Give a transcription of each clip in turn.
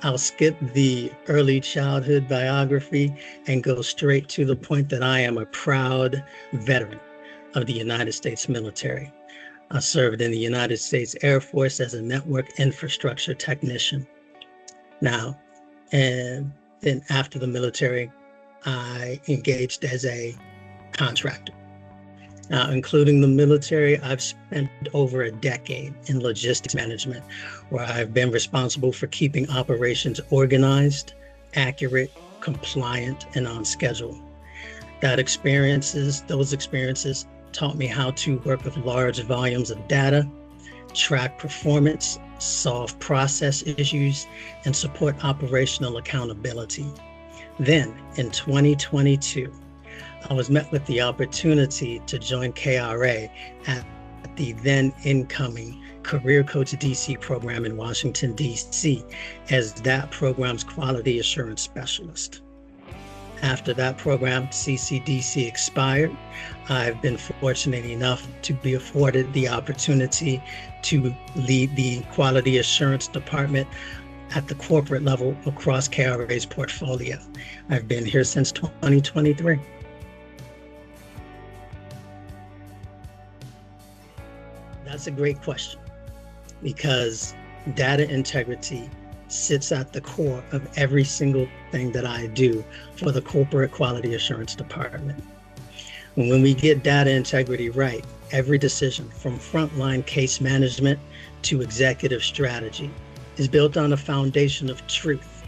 I'll skip the early childhood biography and go straight to the point that I am a proud veteran of the United States military. I served in the United States Air Force as a network infrastructure technician. Now, and then after the military, I engaged as a contractor. Now, including the military, I've spent over a decade in logistics management, where I've been responsible for keeping operations organized, accurate, compliant, and on schedule. Those experiences taught me how to work with large volumes of data, track performance, solve process issues, and support operational accountability. Then, in 2022, I was met with the opportunity to join KRA at the then incoming Career Coach DC program in Washington, DC, as that program's quality assurance specialist. After that program, CCDC, expired, I've been fortunate enough to be afforded the opportunity to lead the quality assurance department at the corporate level across KRA's portfolio. I've been here since 2023. That's a great question, because data integrity sits at the core of every single thing that I do for the corporate quality assurance department. When we get data integrity right, every decision from frontline case management to executive strategy is built on a foundation of truth.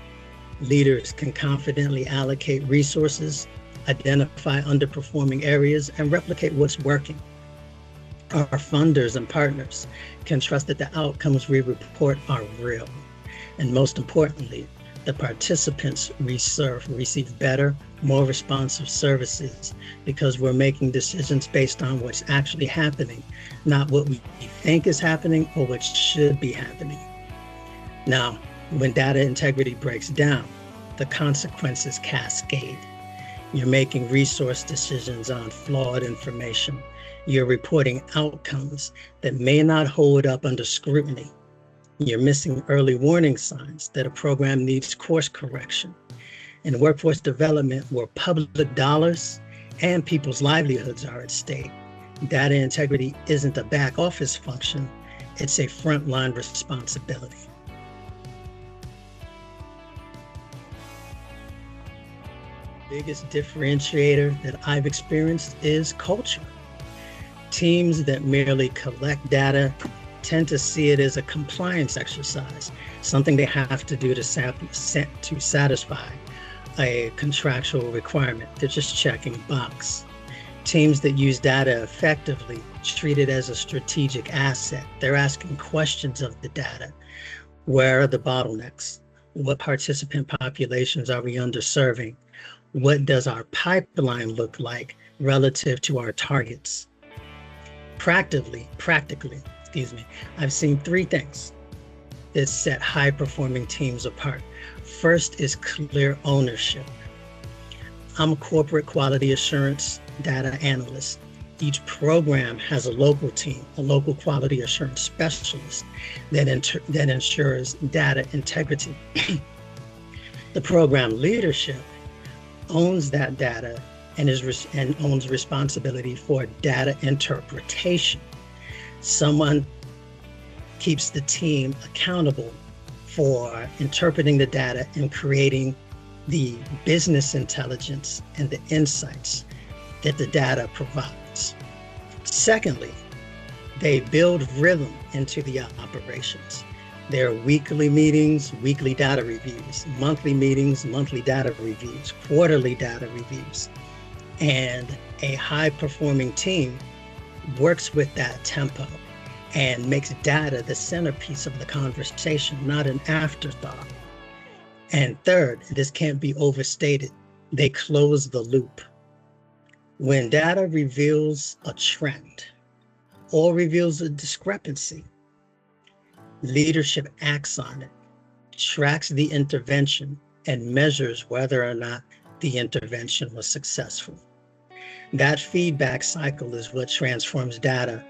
Leaders can confidently allocate resources, identify underperforming areas, and replicate what's working. Our funders and partners can trust that the outcomes we report are real. And most importantly, the participants we serve receive better, more responsive services, because we're making decisions based on what's actually happening, not what we think is happening or what should be happening. Now, when data integrity breaks down, the consequences cascade. You're making resource decisions on flawed information. You're reporting outcomes that may not hold up under scrutiny. You're missing early warning signs that a program needs course correction. In workforce development, where public dollars and people's livelihoods are at stake, data integrity isn't a back office function, it's a frontline responsibility. Biggest differentiator that I've experienced is culture. Teams that merely collect data tend to see it as a compliance exercise, something they have to do to satisfy a contractual requirement. They're just checking a box. Teams that use data effectively treat it as a strategic asset. They're asking questions of the data. Where are the bottlenecks? What participant populations are we underserving? What does our pipeline look like relative to our targets? Practically, I've seen three things that set high-performing teams apart. First is clear ownership. I'm a corporate quality assurance data analyst. Each program has a local team, a local quality assurance specialist that ensures data integrity. The program leadership owns that data and owns responsibility for data interpretation. Someone keeps the team accountable for interpreting the data and creating the business intelligence and the insights that the data provides. Secondly, they build rhythm into the operations. There are weekly meetings, weekly data reviews, monthly meetings, monthly data reviews, quarterly data reviews. And a high-performing team works with that tempo and makes data the centerpiece of the conversation, not an afterthought. And third, this can't be overstated, they close the loop. When data reveals a trend or reveals a discrepancy, leadership acts on it, tracks the intervention, and measures whether or not the intervention was successful. That feedback cycle is what transforms data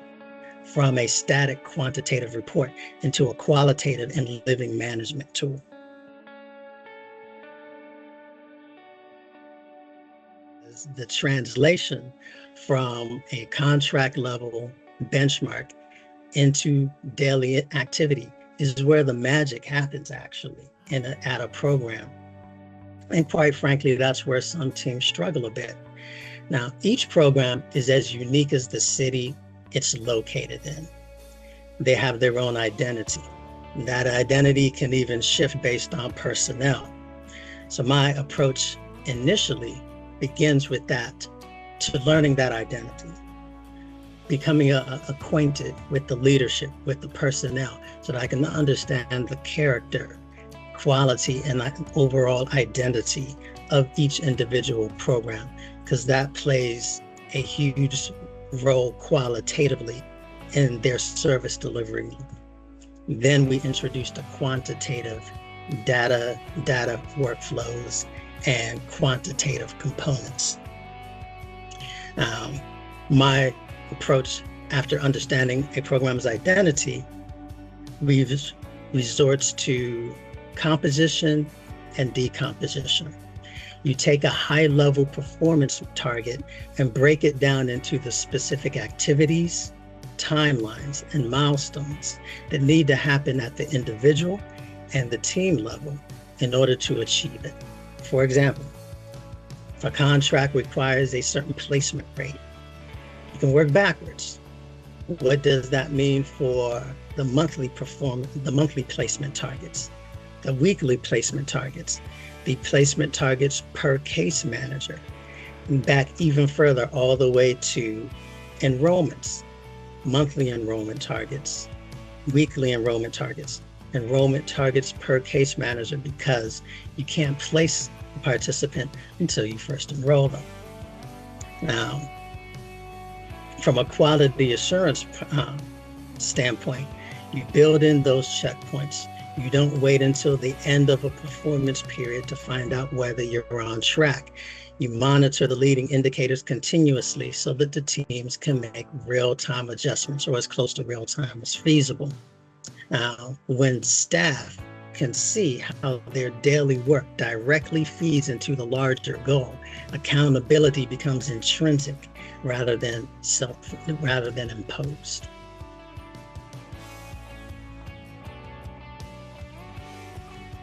from a static quantitative report into a qualitative and living management tool. the translation from a contract level benchmark into daily activity is where the magic happens actually at a program. And quite frankly, that's where some teams struggle a bit. Now, each program is as unique as the city it's located in. They have their own identity. That identity can even shift based on personnel. So my approach initially begins with that, to learning that identity, becoming acquainted with the leadership, with the personnel, so that I can understand the character, quality, and overall identity of each individual program, because that plays a huge role qualitatively in their service delivery. Then we introduced a quantitative data workflows and quantitative components. My approach after understanding a program's identity resorts to composition and decomposition. You take a high-level performance target and break it down into the specific activities, timelines, and milestones that need to happen at the individual and the team level in order to achieve it. For example, if a contract requires a certain placement rate, you can work backwards. What does that mean for the monthly placement targets, the weekly placement targets, the placement targets per case manager, and back even further all the way to enrollments, monthly enrollment targets, weekly enrollment targets per case manager, because you can't place a participant until you first enroll them. Now, from a quality assurance standpoint, you build in those checkpoints. You don't wait until the end of a performance period to find out whether you're on track. You monitor the leading indicators continuously so that the teams can make real-time adjustments, or as close to real-time as feasible. When staff can see how their daily work directly feeds into the larger goal, accountability becomes intrinsic rather than imposed.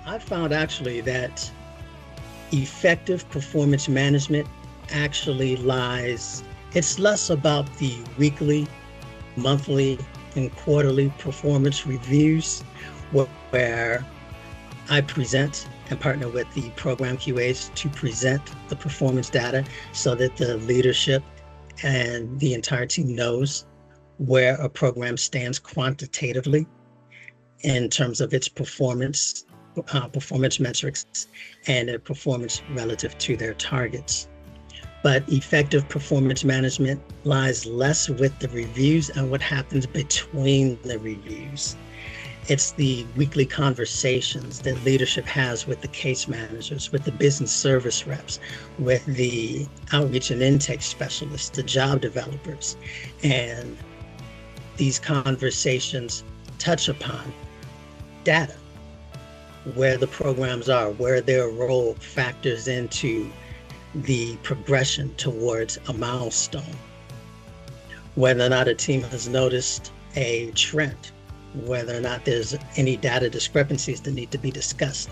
I found actually that effective performance management actually it's less about the weekly, monthly, and quarterly performance reviews where I present and partner with the program QAs to present the performance data so that the leadership and the entire team knows where a program stands quantitatively in terms of its performance metrics and their performance relative to their targets. But effective performance management lies less with the reviews and what happens between the reviews. It's the weekly conversations that leadership has with the case managers, with the business service reps, with the outreach and intake specialists, the job developers. And these conversations touch upon data, where the programs are, where their role factors into the progression towards a milestone, whether or not a team has noticed a trend, whether or not there's any data discrepancies that need to be discussed.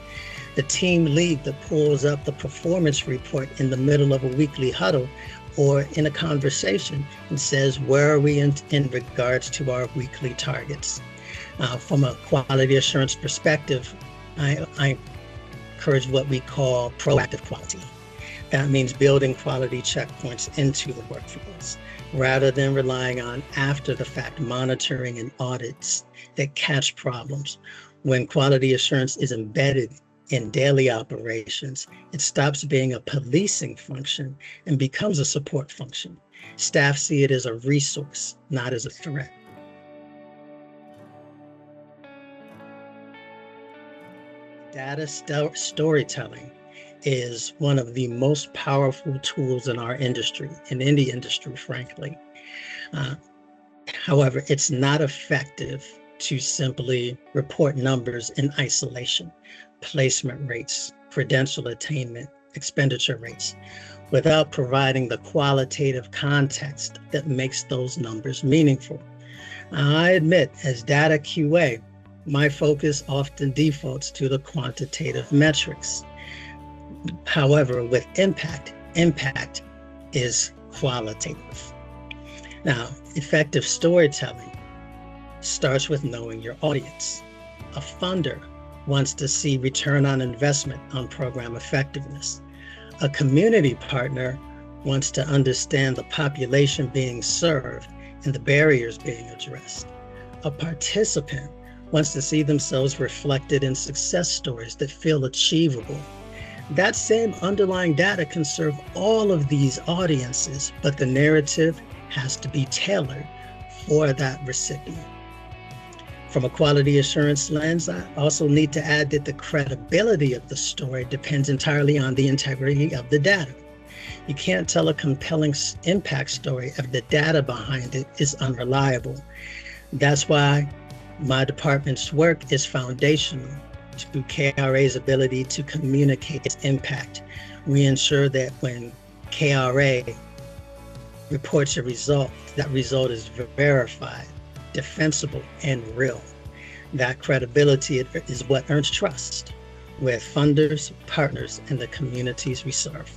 The team lead that pulls up the performance report in the middle of a weekly huddle or in a conversation and says, where are we in regards to our weekly targets? From a quality assurance perspective, I encourage what we call proactive quality. That means building quality checkpoints into the workflows rather than relying on after-the-fact monitoring and audits that catch problems. When quality assurance is embedded in daily operations, it stops being a policing function and becomes a support function. Staff see it as a resource, not as a threat. Data storytelling is one of the most powerful tools in our industry, in any industry, frankly. However, it's not effective to simply report numbers in isolation. Placement rates, credential attainment, expenditure rates without providing the qualitative context that makes those numbers meaningful. Now, I admit, as data QA, my focus often defaults to the quantitative metrics. However, with impact is qualitative. Now, effective storytelling starts with knowing your audience. A funder wants to see return on investment on program effectiveness. A community partner wants to understand the population being served and the barriers being addressed. A participant wants to see themselves reflected in success stories that feel achievable. That same underlying data can serve all of these audiences, but the narrative has to be tailored for that recipient. From a quality assurance lens, I also need to add that the credibility of the story depends entirely on the integrity of the data. You can't tell a compelling impact story if the data behind it is unreliable. That's why my department's work is foundational to KRA's ability to communicate its impact. We ensure that when KRA reports a result, that result is verified, defensible, and real. That credibility is what earns trust with funders, partners, and the communities we serve.